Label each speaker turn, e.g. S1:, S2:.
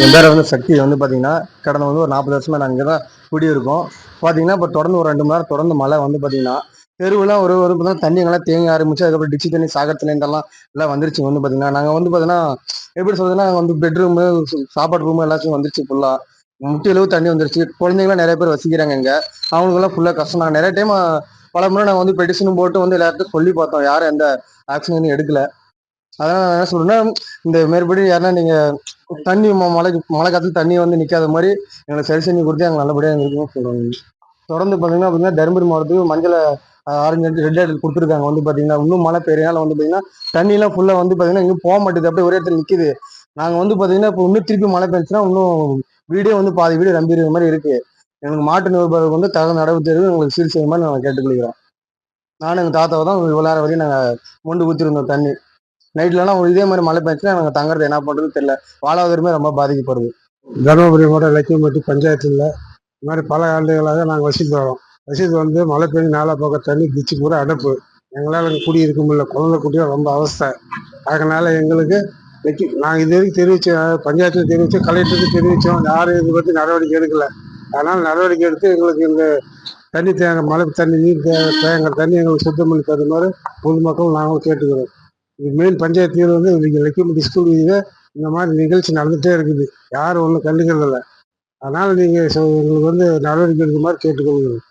S1: என் பேர் வந்து சக்தி வந்து பார்த்தீங்கன்னா, கடந்த வந்து ஒரு 40 வருஷமா நாங்க இங்க தான் குடியிருக்கோம். பார்த்தீங்கன்னா, இப்போ தொடர்ந்து ஒரு 2 மணி நேரம் தொடர்ந்து மழை வந்து பார்த்தீங்கன்னா, தெருவுலாம் ஒரு ஒரு இப்பதான் தண்ணி எங்கெல்லாம் தேங்க ஆரம்பிச்சு, அதுக்கப்புறம் டிச்சு தண்ணி, சாக்கடை தண்ணின்றலாம் எல்லாம் வந்துருச்சு வந்து பார்த்தீங்கன்னா. நாங்க வந்து பார்த்தீங்கன்னா, எப்படி சொல்றதுன்னா, வந்து பெட்ரூமு, சாப்பாடு ரூம் எல்லாத்தையும் வந்துருச்சு ஃபுல்லா. முட்டி அளவு தண்ணி வந்துருச்சு. குழந்தைங்கலாம் நெறைய பேர் வசிக்கிறாங்க இங்க. அவங்களுக்கெல்லாம் ஃபுல்லா கஷ்டம். நாங்க நெறைய டைம் பலமுறை நாங்க வந்து பெட்டிஷனும் போட்டு வந்து எல்லார்ட்டயும் சொல்லி பார்த்தோம். யாரும் எந்த ஆக்ஷனும் எடுக்கல. அதனால நான் என்ன சொல்றேன்னா, இந்த மேற்படி யாருன்னா நீங்க தண்ணி மழை காலத்துல தண்ணி வந்து நிக்காத மாரி எங்களுக்கு சரி செஞ்சு குடுத்து எங்களுக்கு நல்லபடியா இருக்குன்னு சொல்றேங்க. தொடர்ந்து பார்த்தீங்கன்னா, தருமபுரி மாவட்டத்துக்கு மஞ்சள ஆரஞ்சு, ரெட் அலர்ட் குடுத்துருக்காங்க வந்து பார்த்தீங்கன்னா, இன்னும் மழை பெய்யறனால வந்து பார்த்தீங்கன்னா, தண்ணிலாம் ஃபுல்லா வந்து பார்த்தீங்கன்னா, எங்கேயும் மாட்டேங்குது. அப்படியே ஒரே இடத்துல நிக்குது. நாங்க வந்து பார்த்தீங்கன்னா, இப்போ இன்னும் திருப்பி மழை பெஞ்சுச்சுன்னா, இன்னும் வீடே வந்து பாதி வீடு நம்பியிருக்கிற மாரி இருக்கு. எங்களுக்கு மாட்டு நிருபருக்கு வந்து தகுந்த நடவடிக்கை எங்களுக்கு சீர் செய்யுமாறு நாங்க கேட்டுக்கொள்கிறோம். நானும் எங்க தாத்தாவும் தான் இவ்வளோ நேரம் வரையும் நாங்க மொண்டு ஊத்திருந்தோம் தண்ணி. நைட்லலாம் இதே மாரி மழை பெஞ்சுச்சுன்னா, நாங்க தங்குறது என்ன பண்றதுன்னு தெரியல. வாழ்வாதாரமே ரொம்ப பாதிக்கப்படுது.
S2: தருமபுரி மாவட்டம் லக்கியம்பட்டி பஞ்சாயத்தில் இது மாதிரி பல ஆண்டுகளாக நாங்கள் வசித்து வரோம். வசித்து வந்து மழை பெய்ஞ்சு நாலா பக்கம் தண்ணி டிச்சு பூரா அடைப்பு. எங்களால் அங்கே குடியிருக்க முடியல. குழந்தை குட்டியாக ரொம்ப அவஸ்தை. அதனால எங்களுக்கு நாங்கள் இது வரைக்கும் தெரிவித்தோம், பஞ்சாயத்தில் தெரிவித்தோம், கலெக்டருக்கு தெரிவித்தோம். யாரும் இது பற்றி நடவடிக்கை எடுக்கலை. அதனால் நடவடிக்கை எடுத்து எங்களுக்கு இந்த தண்ணி மழை தண்ணி நீர் தேங்குற தண்ணி எங்களுக்கு சுத்தம் பண்ணி தருமாறு பொதுமக்கள் நாங்களும் கேட்டுக்கிறோம். இது மெயின் பஞ்சாயத்து வந்து லக்கியம்பட்டி ஸ்கூல் வீதியில் இந்த மாதிரி நிகழ்ச்சி நடந்துகிட்டே இருக்குது. யாரும் ஒன்றும் கண்டுக்கிறதில்ல. அதனால் நீங்கள் எங்களுக்கு வந்து நடவடிக்கை எடுக்குமாறு கேட்டுக்கொள்கிறோம்.